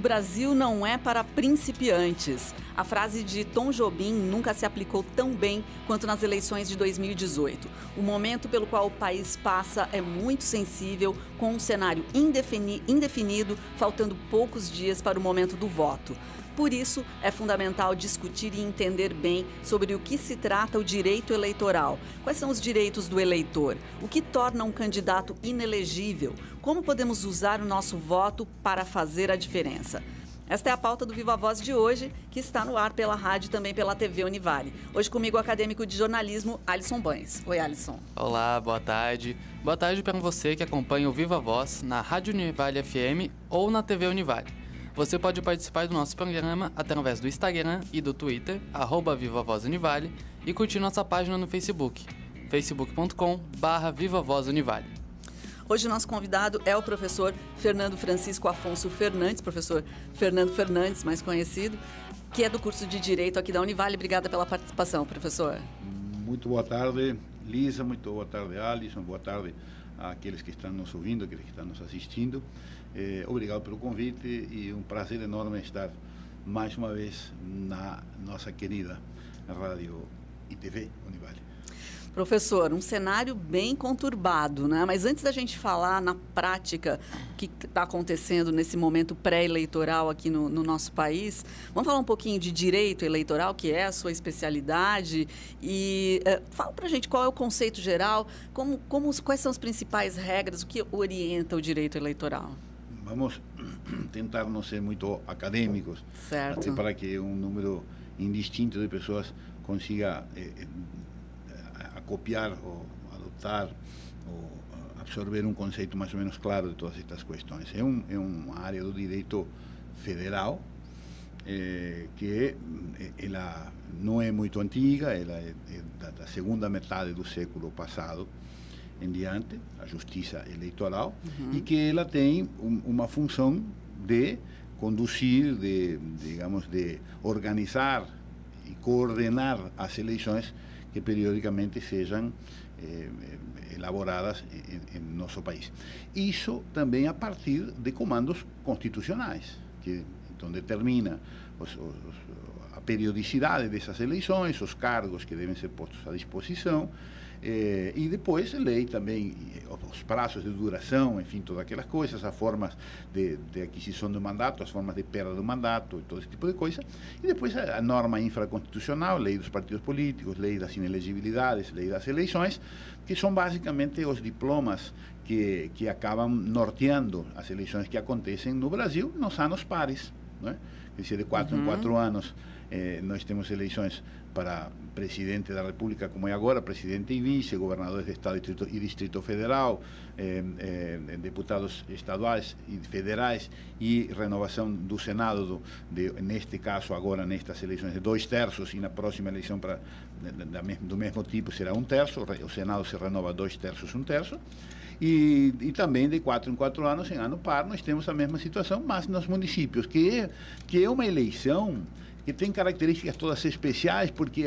Brasil não é para principiantes. A frase de Tom Jobim nunca se aplicou tão bem quanto nas eleições de 2018. O momento pelo qual o país passa é muito sensível, com um cenário indefinido, faltando poucos dias para o momento do voto. Por isso, é fundamental discutir e entender bem sobre o que se trata o direito eleitoral. Quais são os direitos do eleitor? O que torna um candidato inelegível? Como podemos usar o nosso voto para fazer a diferença? Esta é a pauta do Viva Voz de hoje, que está no ar pela rádio e também pela TV Univale. Hoje comigo o acadêmico de jornalismo, Alisson Banhes. Oi, Alisson. Olá, boa tarde. Boa tarde para você que acompanha o Viva Voz na Rádio Univale FM ou na TV Univale. Você pode participar do nosso programa através do Instagram e do Twitter, @VivaVozUnivale, e curtir nossa página no Facebook, facebook.com/VivaVozUnivale. Hoje o nosso convidado é o professor Fernando Francisco Afonso Fernandes, professor Fernando Fernandes, mais conhecido, que é do curso de Direito aqui da Univale. Obrigada pela participação, professor. Muito boa tarde, Lisa, muito boa tarde, Alisson, boa tarde àqueles que estão nos ouvindo, àqueles que estão nos assistindo. Obrigado pelo convite e um prazer enorme estar mais uma vez na nossa querida Rádio e TV Univale. Professor, um cenário bem conturbado, né? Mas antes da gente falar na prática o que está acontecendo nesse momento pré-eleitoral aqui no nosso país, vamos falar um pouquinho de direito eleitoral, que é a sua especialidade, e fala para a gente qual é o conceito geral, quais são as principais regras, o que orienta o direito eleitoral. Vamos tentar não ser muito acadêmicos, certo, até para que um número indistinto de pessoas consiga copiar ou adotar ou absorver um conceito mais ou menos claro de todas estas questões. É uma área do direito federal que ela não é muito antiga, ela é da segunda metade do século passado em diante, a justiça eleitoral, e que ela tem uma função de conduzir, de organizar e coordenar as eleições que periodicamente sejam elaboradas em nosso país. Isso também a partir de comandos constitucionais, que então determina a periodicidade dessas eleições, os cargos que devem ser postos à disposição, e depois lei também os prazos de duração, enfim, todas aquelas coisas, as formas de aquisição do mandato, as formas de perda do mandato, todo esse tipo de coisa, e depois a norma infraconstitucional, lei dos partidos políticos, lei das inelegibilidades, lei das eleições, que são basicamente os diplomas que acabam norteando as eleições que acontecem no Brasil nos anos pares, não é? Quer dizer, de 4 em 4 anos nós temos eleições para presidente da República, como é agora, presidente e vice, governadores de Estado e Distrito Federal, deputados estaduais e federais, e renovação do Senado, neste caso agora, nestas eleições, de 2/3, e na próxima eleição do mesmo tipo será 1/3, o Senado se renova 2/3, 1/3, e também de 4 em 4 anos, em ano par, nós temos a mesma situação, mas nos municípios, que é uma eleição que tem características todas especiais, porque,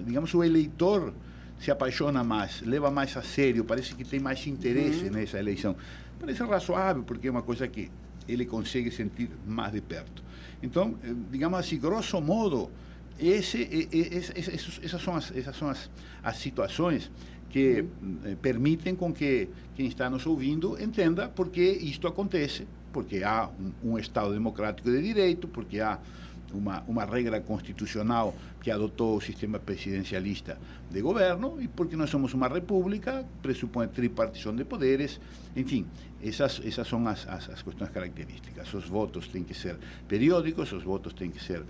digamos, o eleitor se apaixona mais, leva mais a sério, parece que tem mais interesse nessa eleição. Parece razoável, porque é uma coisa que ele consegue sentir mais de perto. Então, digamos assim, grosso modo, essas são as situações que permitem com que quem está nos ouvindo entenda por que isto acontece, porque há um Estado democrático de direito, porque há uma regra constitucional que adotou o sistema presidencialista de governo, e porque nós somos uma república, pressupõe tripartição de poderes, enfim, essas são as questões características. Os votos têm que ser periódicos, os votos têm que ser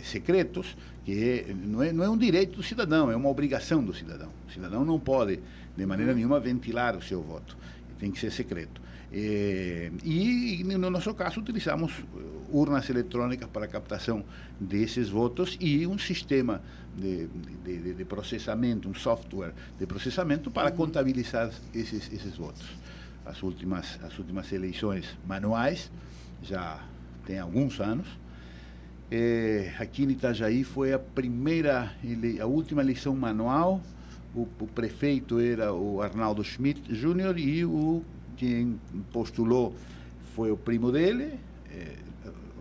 secretos, que não é um direito do cidadão, é uma obrigação do cidadão. O cidadão não pode, de maneira nenhuma, ventilar o seu voto, tem que ser secreto. E no nosso caso utilizamos urnas eletrônicas para a captação desses votos e um sistema de processamento, um software de processamento para contabilizar esses votos. As últimas eleições manuais já tem alguns anos. Aqui em Itajaí foi a última eleição manual. O prefeito era o Arnaldo Schmidt Júnior e quem postulou foi o primo dele,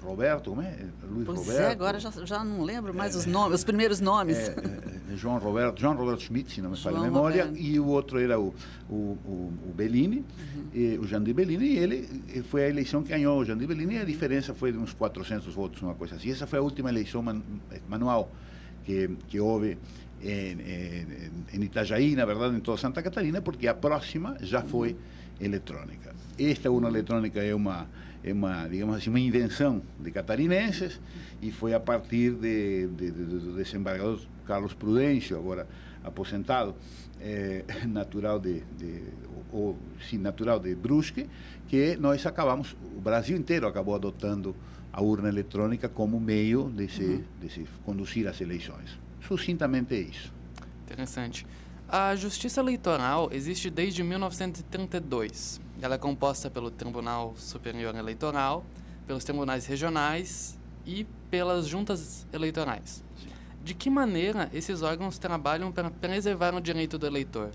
Roberto, como é? Luiz Pois Roberto. é, agora já não lembro mais os nomes, os primeiros nomes. João Roberto Schmidt, se não me falha a memória, e o outro era o Bellini, o Jandir Bellini, e ele foi a eleição que ganhou o Jandir Bellini, e a diferença foi de uns 400 votos, uma coisa assim. Essa foi a última eleição manual que houve em Itajaí, na verdade, em toda Santa Catarina, porque a próxima já foi eletrônica. Esta urna eletrônica é uma, digamos assim, uma invenção de catarinenses, e foi a partir do desembargador Carlos Prudêncio, agora aposentado, natural de Brusque, que nós acabamos, o Brasil inteiro acabou adotando a urna eletrônica como meio de se conduzir as eleições. Sucintamente é isso. Interessante. A Justiça Eleitoral existe desde 1932. Ela é composta pelo Tribunal Superior Eleitoral, pelos tribunais regionais e pelas juntas eleitorais. Sim. De que maneira esses órgãos trabalham para preservar o direito do eleitor?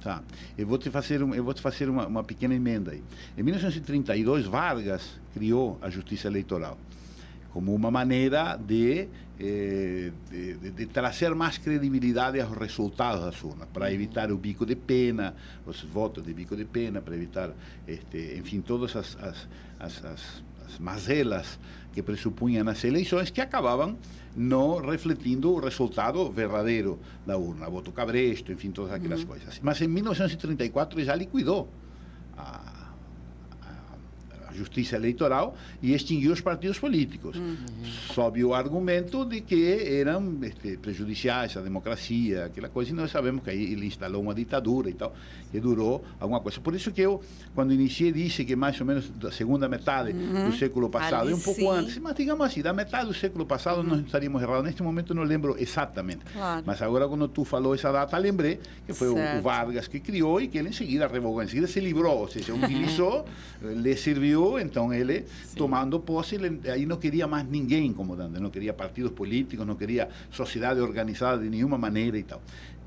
Tá. Eu vou te fazer uma pequena emenda aí. Em 1932, Vargas criou a Justiça Eleitoral como uma maneira de trazer mais credibilidade aos resultados das urnas, para evitar o bico de pena, os votos de bico de pena, para evitar, enfim, todas as mazelas que pressupunham as eleições, que acabavam não refletindo o resultado verdadeiro da urna, voto cabresto, enfim, todas aquelas coisas. Mas em 1934 já liquidou a Justiça Eleitoral e extinguiu os partidos políticos, sob o argumento de que eram prejudiciais à democracia, aquela coisa, e nós sabemos que aí ele instalou uma ditadura e tal, que durou alguma coisa. Por isso que eu, quando iniciei, disse que mais ou menos da segunda metade do século passado, e um pouco antes, mas digamos assim, da metade do século passado nós estaríamos errados. Neste momento não lembro exatamente, mas agora quando tu falou essa data, lembrei que foi o Vargas que criou e que ele em seguida revogou, em seguida se livrou, ou seja, utilizou, lhe serviu. Então ele, tomando posse, aí não queria mais ninguém incomodando, não queria partidos políticos, não queria sociedade organizada de nenhuma maneira e tal.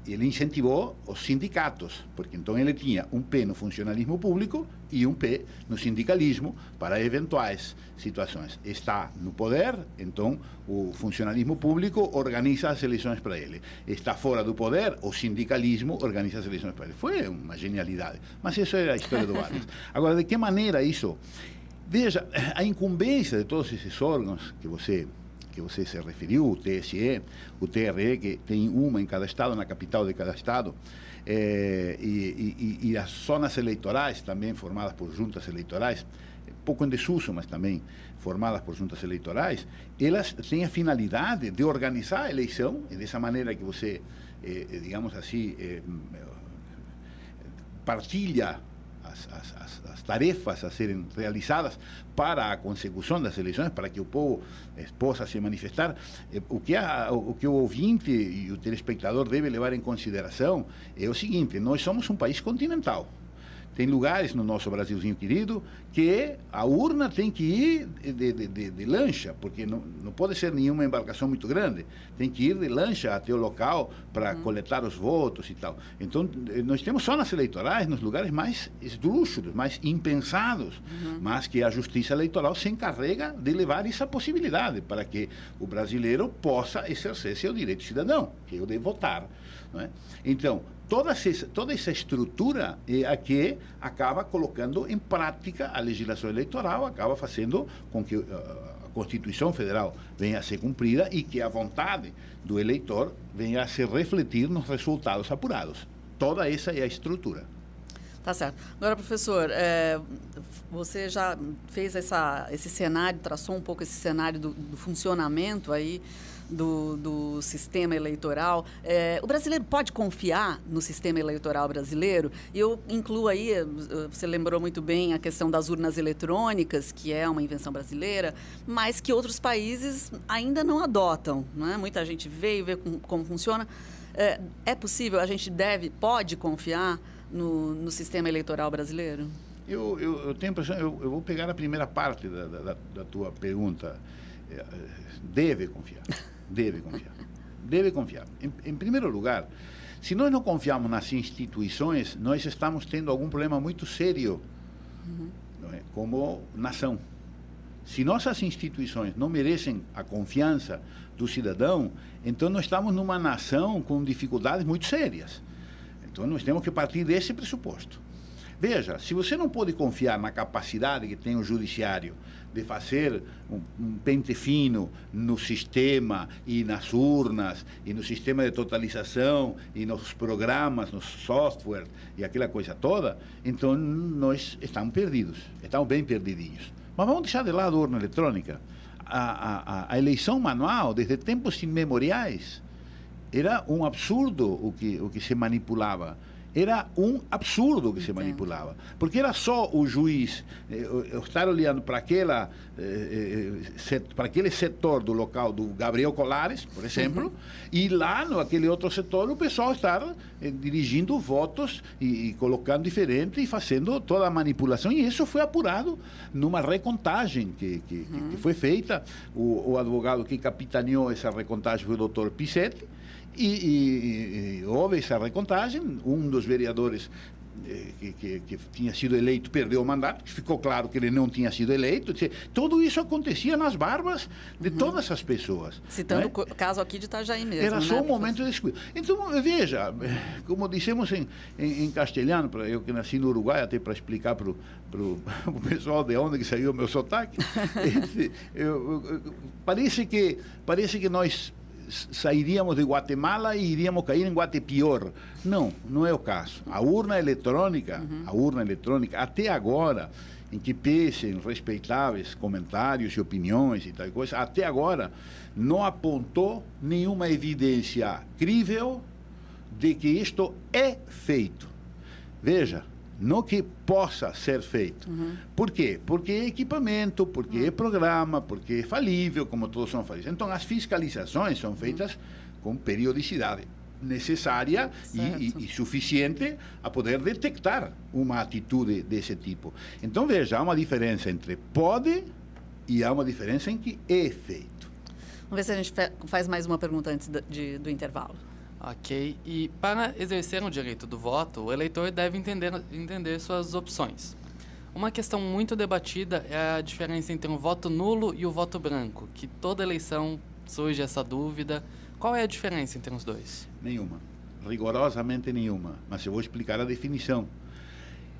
Ele incentivou os sindicatos, porque então ele tinha um pé no funcionalismo público e um pé no sindicalismo para eventuais situações. Está no poder, então o funcionalismo público organiza as eleições para ele. Está fora do poder, o sindicalismo organiza as eleições para ele. Foi uma genialidade, mas isso é a história do Vargas. Agora, de que maneira isso? Veja, a incumbência de todos esses órgãos que você se referiu, o TSE, o TRE, que tem uma em cada estado, na capital de cada estado, e as zonas eleitorais, também formadas por juntas eleitorais, pouco em desuso, mas também formadas por juntas eleitorais, elas têm a finalidade de organizar a eleição, e dessa maneira que você, digamos assim, partilha as tarefas a serem realizadas para a consecução das eleições, para que o povo possa se manifestar. O que o ouvinte e o telespectador deve levar em consideração é o seguinte: nós somos um país continental. Tem lugares no nosso Brasilzinho querido que a urna tem que ir de lancha, porque não pode ser nenhuma embarcação muito grande. Tem que ir de lancha até o local para coletar os votos e tal. Então, nós temos zonas eleitorais nos lugares mais esdrúxulos, mais impensados, mas que a Justiça Eleitoral se encarrega de levar essa possibilidade para que o brasileiro possa exercer seu direito cidadão, que é o de votar. Não é? Então, toda essa estrutura é a que acaba colocando em prática a legislação eleitoral, acaba fazendo com que a Constituição Federal venha a ser cumprida e que a vontade do eleitor venha a se refletir nos resultados apurados. Toda essa é a estrutura. Tá certo. Agora, professor, você já fez esse cenário, traçou um pouco esse cenário do funcionamento aí do sistema eleitoral. O brasileiro pode confiar no sistema eleitoral brasileiro? E eu incluo aí, você lembrou muito bem a questão das urnas eletrônicas, que é uma invenção brasileira, mas que outros países ainda não adotam, não é? Muita gente veio ver como funciona. É possível, a gente pode confiar no sistema eleitoral brasileiro? Eu tenho a impressão, eu vou pegar a primeira parte da tua pergunta. Deve confiar. Deve confiar. Em primeiro lugar, se nós não confiamos nas instituições, nós estamos tendo algum problema muito sério, não é? Como nação. Se nossas instituições não merecem a confiança do cidadão, então nós estamos numa nação com dificuldades muito sérias. Então nós temos que partir desse pressuposto. Veja, se você não pode confiar na capacidade que tem o judiciário de fazer um pente fino no sistema e nas urnas, e no sistema de totalização, e nos programas, nos softwares, e aquela coisa toda, então nós estamos perdidos, estamos bem perdidinhos. Mas vamos deixar de lado a urna eletrônica. A eleição manual, desde tempos imemoriais, era um absurdo o que se manipulava. Era um absurdo que se manipulava. Porque era só o juiz estar olhando para aquele setor do local do Gabriel Colares, por exemplo, e lá, naquele outro setor, o pessoal estar dirigindo votos e colocando diferente e fazendo toda a manipulação. E isso foi apurado numa recontagem que foi feita. O advogado que capitaneou essa recontagem foi o doutor Pissetti. E houve essa recontagem. Um dos vereadores que tinha sido eleito perdeu o mandato, ficou claro que ele não tinha sido eleito. Tudo isso acontecia nas barbas de todas as pessoas. Citando o caso aqui de Itajaí mesmo. Era só um momento de descuido. Então, veja, como dissemos em castelhano, eu que nasci no Uruguai, até para explicar para o pessoal de onde que saiu o meu sotaque, parece que nós sairíamos de Guatemala e iríamos cair em Guatepeor. Não, não é o caso. A urna eletrônica, até agora, em que pese respeitáveis comentários e opiniões e tal coisa, até agora não apontou nenhuma evidência crível de que isto é feito. Veja, não que possa ser feito. Por quê? Porque é equipamento, porque é programa, porque é falível, como todos são falíveis. Então, as fiscalizações são feitas com periodicidade necessária e suficiente a poder detectar uma atitude desse tipo. Então, veja, há uma diferença entre pode e há uma diferença em que é feito. Vamos ver se a gente faz mais uma pergunta antes do intervalo. Ok. E para exercer o direito do voto, o eleitor deve entender suas opções. Uma questão muito debatida é a diferença entre o voto nulo e o voto branco, que toda eleição surge essa dúvida. Qual é a diferença entre os dois? Nenhuma. Rigorosamente nenhuma. Mas eu vou explicar a definição.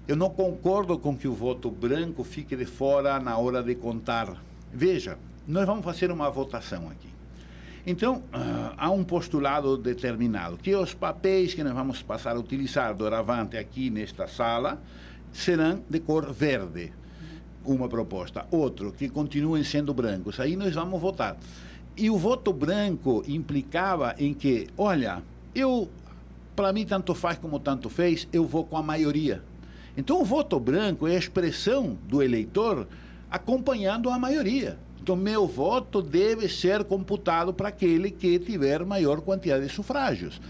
Eu não concordo com que o voto branco fique de fora na hora de contar. Veja, nós vamos fazer uma votação aqui. Então, há um postulado determinado, que os papéis que nós vamos passar a utilizar doravante aqui nesta sala serão de cor verde. Uma proposta. Outro, que continuem sendo brancos. Aí nós vamos votar. E o voto branco implicava em que, olha, para mim tanto faz como tanto fez, eu vou com a maioria. Então, o voto branco é a expressão do eleitor acompanhando a maioria. Então, meu voto deve ser computado para aquele que tiver maior quantidade de sufrágios.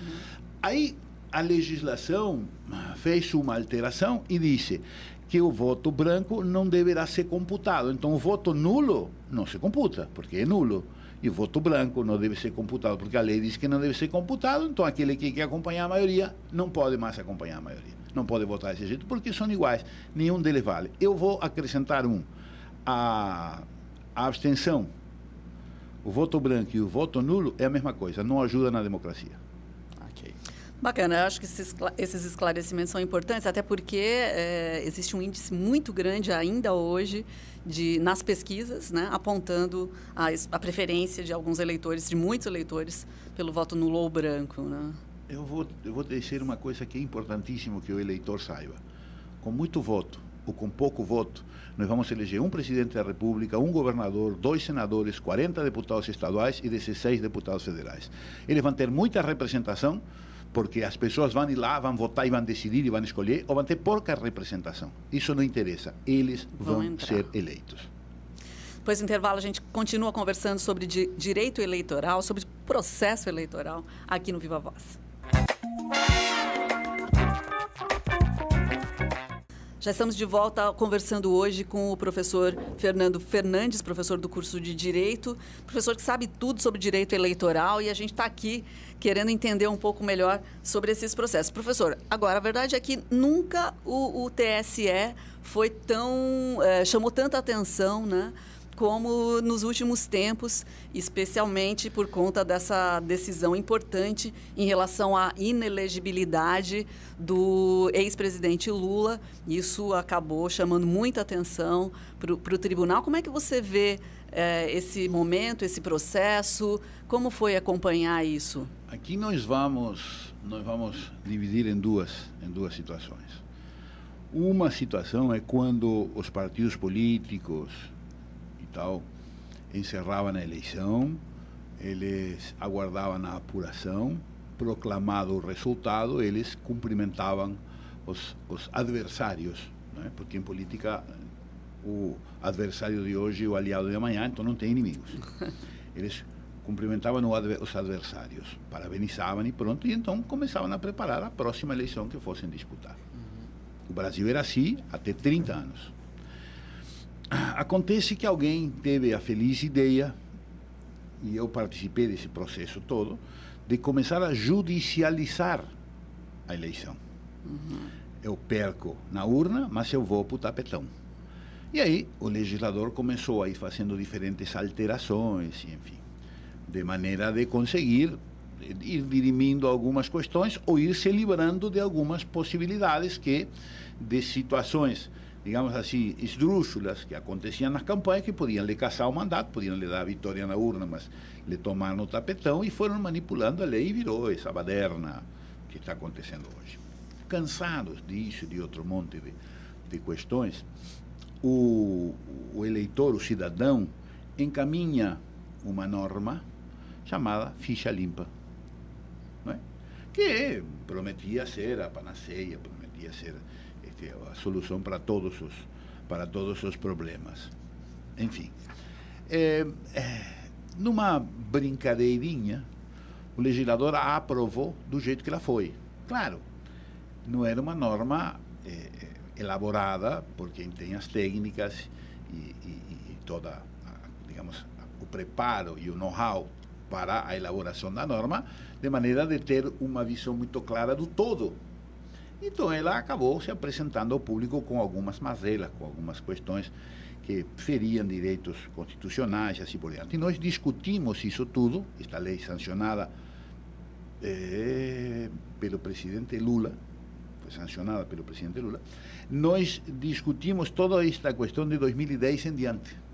Aí, a legislação fez uma alteração e disse que o voto branco não deverá ser computado. Então, o voto nulo não se computa, porque é nulo. E o voto branco não deve ser computado, porque a lei diz que não deve ser computado. Então, aquele que quer acompanhar a maioria não pode mais acompanhar a maioria. Não pode votar desse jeito, porque são iguais. Nenhum deles vale. Eu vou acrescentar a abstenção, o voto branco e o voto nulo é a mesma coisa, não ajuda na democracia. Ok. Bacana, eu acho que esses esclarecimentos são importantes, até porque existe um índice muito grande ainda hoje nas pesquisas, né, apontando a preferência de alguns eleitores, de muitos eleitores, pelo voto nulo ou branco. Né? Eu vou dizer uma coisa que é importantíssimo que o eleitor saiba. Com muito voto ou com pouco voto, nós vamos eleger um presidente da República, um governador, 2 senadores, 40 deputados estaduais e 16 deputados federais. Eles vão ter muita representação, porque as pessoas vão ir lá, vão votar e vão decidir e vão escolher, ou vão ter pouca representação. Isso não interessa, eles vão ser eleitos. Depois do intervalo, a gente continua conversando sobre direito eleitoral, sobre processo eleitoral, aqui no Viva Voz. Já estamos de volta conversando hoje com o professor Fernando Fernandes, professor do curso de Direito, professor que sabe tudo sobre direito eleitoral, e a gente está aqui querendo entender um pouco melhor sobre esses processos. Professor, agora, a verdade é que nunca o TSE foi chamou tanta atenção, né, como nos últimos tempos, especialmente por conta dessa decisão importante em relação à inelegibilidade do ex-presidente Lula. Isso acabou chamando muita atenção para o tribunal. Como é que você vê esse momento, esse processo? Como foi acompanhar isso? Aqui nós vamos dividir em duas situações. Uma situação é quando os partidos políticos e tal encerravam a eleição, eles aguardavam a apuração, proclamado o resultado, eles cumprimentavam os adversários, né? Porque em política o adversário de hoje é o aliado de amanhã, então não tem inimigos. Eles cumprimentavam os adversários, parabenizavam e pronto, e então começavam a preparar a próxima eleição que fossem disputar. O Brasil era assim até 30 anos. Acontece que alguém teve a feliz ideia, e eu participei desse processo todo, de começar a judicializar a eleição. Eu perco na urna, mas eu vou para o tapetão. E aí o legislador começou a ir fazendo diferentes alterações, enfim, de maneira de conseguir ir dirimindo algumas questões ou ir se livrando de algumas possibilidades de situações, digamos assim, esdrúxulas que aconteciam nas campanhas, que podiam lhe caçar o mandato, podiam lhe dar a vitória na urna, mas lhe tomaram no tapetão e foram manipulando a lei e virou essa baderna que está acontecendo hoje. Cansados disso e de outro monte de questões, o eleitor, o cidadão, encaminha uma norma chamada ficha limpa, não é? Que prometia ser a panaceia, prometia ser a solução para todos os problemas. Enfim, numa brincadeirinha, o legislador a aprovou do jeito que ela foi. Claro, não era uma norma elaborada por quem tem as técnicas e toda, digamos, o preparo e o know-how para a elaboração da norma, de maneira de ter uma visão muito clara do todo. Então ela acabou se apresentando ao público com algumas mazelas, com algumas questões que feriam direitos constitucionais e assim por diante. E nós discutimos isso tudo, esta lei sancionada pelo presidente Lula, foi sancionada pelo presidente Lula, nós discutimos toda esta questão de 2010 em diante.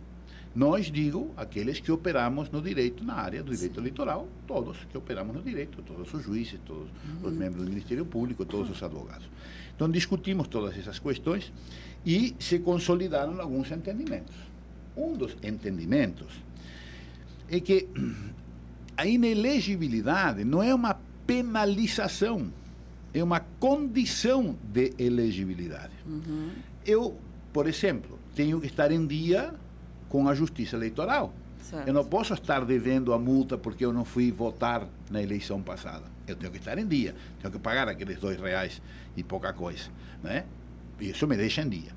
Nós, digo, aqueles que operamos no direito, na área do direito eleitoral, todos que operamos no direito, todos os juízes, todos os membros do Ministério Público, todos os advogados. Então, discutimos todas essas questões e se consolidaram alguns entendimentos. Um dos entendimentos é que a inelegibilidade não é uma penalização, é uma condição de elegibilidade. Eu, por exemplo, tenho que estar em dia com a Justiça Eleitoral. Certo. Eu não posso estar devendo a multa porque eu não fui votar na eleição passada. Eu tenho que estar em dia, tenho que pagar aqueles R$2 e pouca coisa, né? Isso me deixa em dia.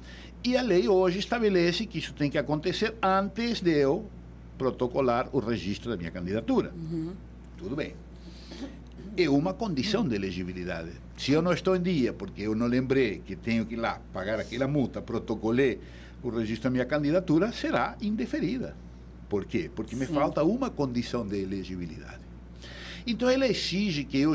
E a lei hoje estabelece que isso tem que acontecer antes de eu protocolar o registro da minha candidatura. Tudo bem. É uma condição de elegibilidade. Se eu não estou em dia porque eu não lembrei que tenho que ir lá pagar aquela multa, protocolei o registro da minha candidatura, será indeferida. Por quê? Porque me falta uma condição de elegibilidade. Então, ela exige que eu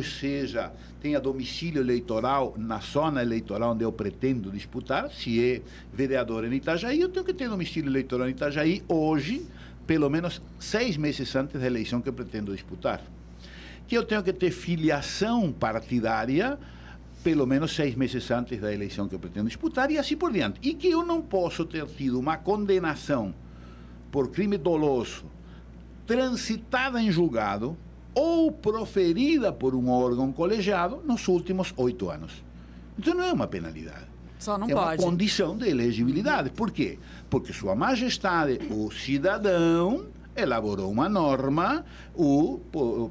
tenha domicílio eleitoral na zona eleitoral onde eu pretendo disputar. Se é vereador em Itajaí, eu tenho que ter domicílio eleitoral em Itajaí hoje, pelo menos 6 meses antes da eleição que eu pretendo disputar. Que eu tenho que ter filiação partidária pelo menos 6 meses antes da eleição que eu pretendo disputar, e assim por diante. E que eu não posso ter tido uma condenação por crime doloso transitada em julgado ou proferida por um órgão colegiado nos últimos 8 anos. Então não é uma penalidade. Só não pode. É uma condição de elegibilidade. Por quê? Porque Sua Majestade, o cidadão, elaborou uma norma, o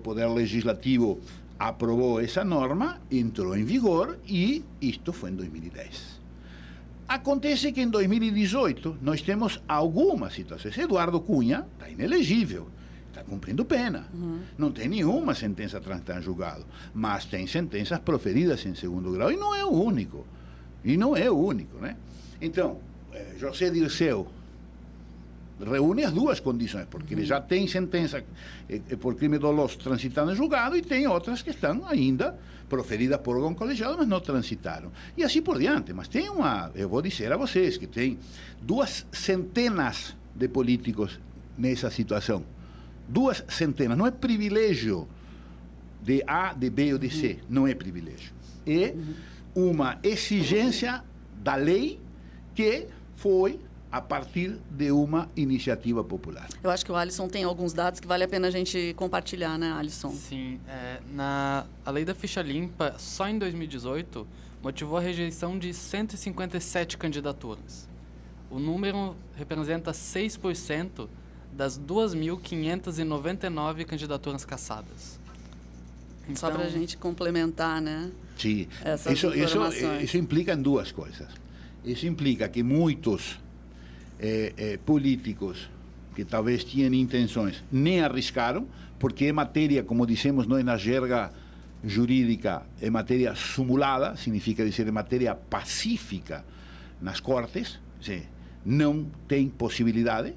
Poder Legislativo aprovou essa norma, entrou em vigor e isto foi em 2010. Acontece que em 2018 nós temos algumas situações. Eduardo Cunha está inelegível, está cumprindo pena. Não tem nenhuma sentença transitada em julgado, mas tem sentenças proferidas em segundo grau e não é o único. Né? Então, José Dirceu reúne as duas condições, porque ele já tem sentença por crime doloso transitando em julgado e tem outras que estão ainda proferidas por órgão colegiado, mas não transitaram. E assim por diante. Mas tem eu vou dizer a vocês que tem 2 centenas de políticos nessa situação. 2 centenas. Não é privilégio de A, de B ou de C. Não é privilégio. É uma exigência da lei que foi a partir de uma iniciativa popular. Eu acho que o Alisson tem alguns dados que vale a pena a gente compartilhar, né, Alisson? Sim, a lei da ficha limpa, só em 2018, motivou a rejeição de 157 candidaturas. O número representa 6% das 2.599 candidaturas cassadas. Então, só para a gente complementar, né? Sim, isso implica em 2 coisas. Isso implica que muitos políticos que talvez tinham intenções nem arriscaram, porque é matéria, como dizemos nós na jerga jurídica, é matéria simulada, significa dizer é matéria pacífica nas cortes, não tem possibilidade.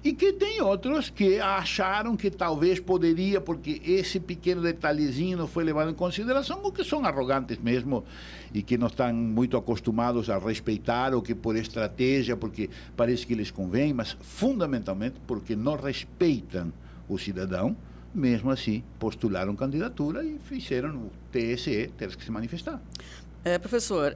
E que tem outros que acharam que talvez poderia, porque esse pequeno detalhezinho não foi levado em consideração, ou que são arrogantes mesmo e que não estão muito acostumados a respeitar, ou que por estratégia, porque parece que lhes convém, mas fundamentalmente porque não respeitam o cidadão, mesmo assim postularam candidatura e fizeram o TSE ter que se manifestar. Professor,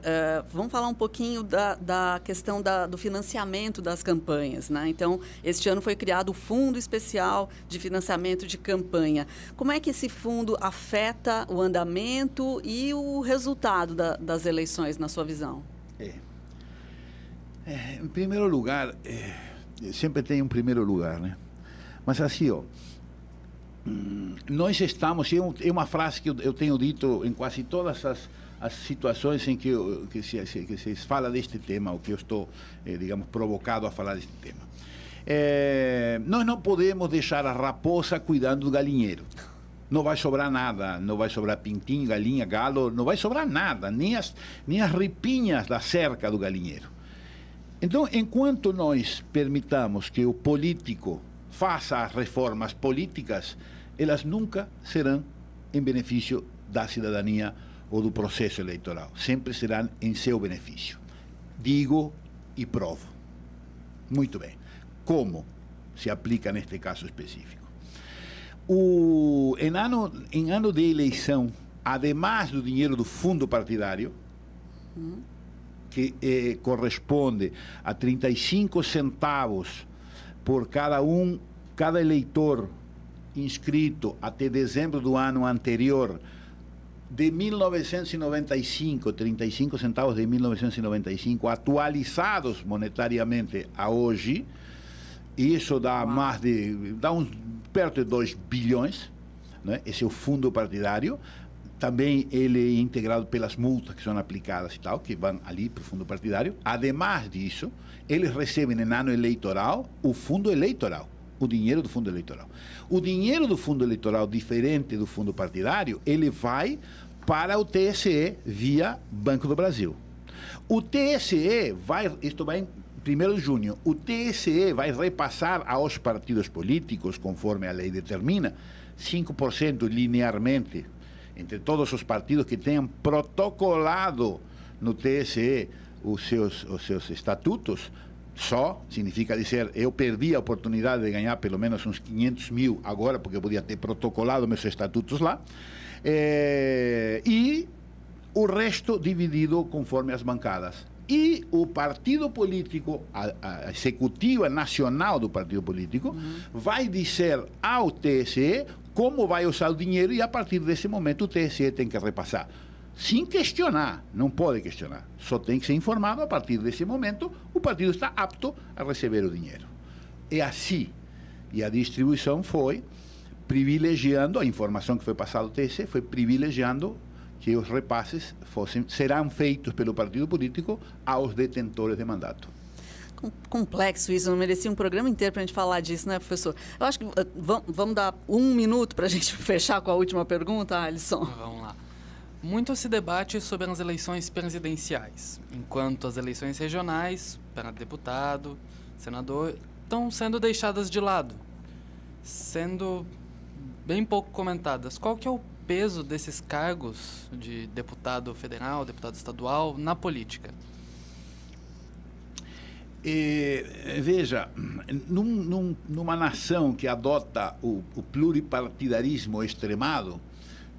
vamos falar um pouquinho da questão do financiamento das campanhas, né? Então, este ano foi criado o Fundo Especial de Financiamento de Campanha. Como é que esse fundo afeta o andamento e o resultado das eleições, na sua visão? Em primeiro lugar, sempre tem um primeiro lugar, né? Mas assim, nós estamos, é uma frase que eu tenho dito em quase todas as situações em que se fala deste tema, ou que eu estou, digamos, provocado a falar deste tema. Nós não podemos deixar a raposa cuidando do galinheiro. Não vai sobrar nada, não vai sobrar pintinho, galinha, galo, não vai sobrar nada, nem as ripinhas da cerca do galinheiro. Então, enquanto nós permitamos que o político faça as reformas políticas, elas nunca serão em benefício da cidadania ou do processo eleitoral. Sempre serão em seu benefício. Digo e provo. Muito bem. Como se aplica neste caso específico? Em ano de eleição, ademais do dinheiro do fundo partidário, que corresponde a 35 centavos por cada eleitor inscrito até dezembro do ano anterior, de 1995, 35 centavos de 1995, atualizados monetariamente a hoje, isso dá perto de 2 bilhões, né? Esse é o fundo partidário. Também ele é integrado pelas multas que são aplicadas e tal, que vão ali para o fundo partidário. Ademais disso, eles recebem em ano eleitoral o fundo eleitoral, o dinheiro do fundo eleitoral. O dinheiro do fundo eleitoral, diferente do fundo partidário, ele vai para o TSE via Banco do Brasil. O TSE isto vai em 1º de junho, o TSE vai repassar aos partidos políticos, conforme a lei determina, 5% linearmente, entre todos os partidos que tenham protocolado no TSE os seus estatutos. Só significa dizer, eu perdi a oportunidade de ganhar pelo menos uns 500 mil agora, porque eu podia ter protocolado meus estatutos lá, e o resto dividido conforme as bancadas. E o partido político, a executiva nacional do partido político, vai dizer ao TSE como vai usar o dinheiro, e a partir desse momento o TSE tem que repassar. Sem questionar, não pode questionar, só tem que ser informado. A partir desse momento o partido está apto a receber o dinheiro. É assim, e a distribuição foi privilegiando, a informação que foi passada ao TSE foi privilegiando que os repasses serão feitos pelo partido político aos detentores de mandato. Complexo isso, não merecia um programa inteiro para a gente falar disso, né, professor? Eu acho que vamos dar 1 minuto para a gente fechar com a última pergunta, Alisson. Vamos lá. Muito se debate sobre as eleições presidenciais, enquanto as eleições regionais, para deputado, senador, estão sendo deixadas de lado, sendo bem pouco comentadas. Qual que é o peso desses cargos de deputado federal, deputado estadual na política? Veja, numa nação que adota o pluripartidarismo extremado,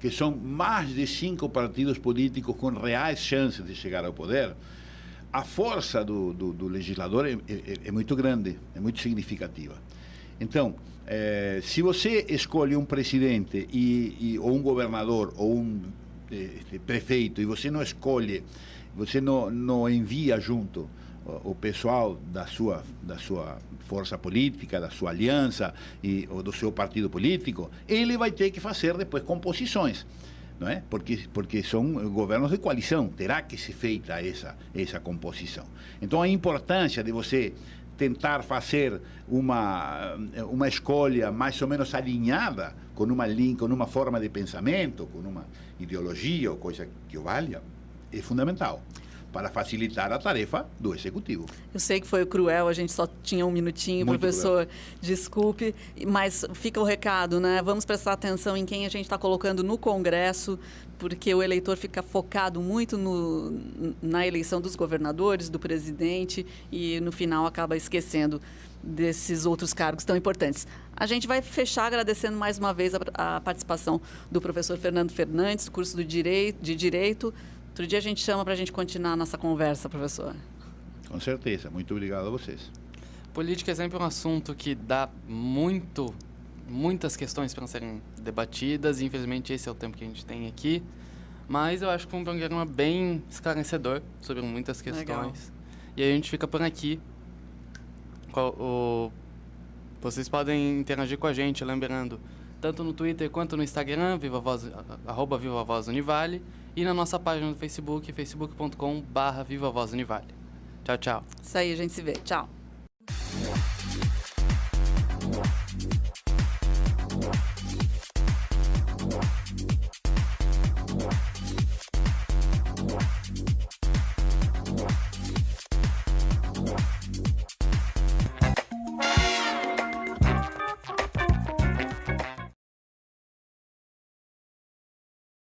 que são mais de 5 partidos políticos com reais chances de chegar ao poder, a força do legislador é muito grande, é muito significativa. Então, se você escolhe um presidente ou um governador ou um prefeito e você não escolhe, você não envia junto o pessoal da sua força política, da sua aliança ou do seu partido político, ele vai ter que fazer depois composições, não é? Porque são governos de coalição, terá que ser feita essa composição. Então a importância de você tentar fazer uma escolha mais ou menos alinhada com uma linha, com uma forma de pensamento, com uma ideologia ou coisa que valha, é fundamental para facilitar a tarefa do executivo. Eu sei que foi cruel, a gente só tinha um minutinho, muito professor, cruel. Desculpe, mas fica o recado, né? Vamos prestar atenção em quem a gente está colocando no Congresso, porque o eleitor fica focado muito na eleição dos governadores, do presidente, e no final acaba esquecendo desses outros cargos tão importantes. A gente vai fechar agradecendo mais uma vez a participação do professor Fernando Fernandes, do curso de Direito. Outro dia a gente chama para a gente continuar a nossa conversa, professor. Com certeza. Muito obrigado a vocês. Política é sempre um assunto que dá muitas questões para serem debatidas. E, infelizmente, esse é o tempo que a gente tem aqui. Mas eu acho que foi um programa bem esclarecedor sobre muitas questões. Legal. E a gente fica por aqui. Vocês podem interagir com a gente, lembrando, tanto no Twitter quanto no Instagram, @VivaVozUnivale, e na nossa página do Facebook, facebook.com/VivaVozUnivale. Tchau, tchau. Isso aí, a gente se vê. Tchau.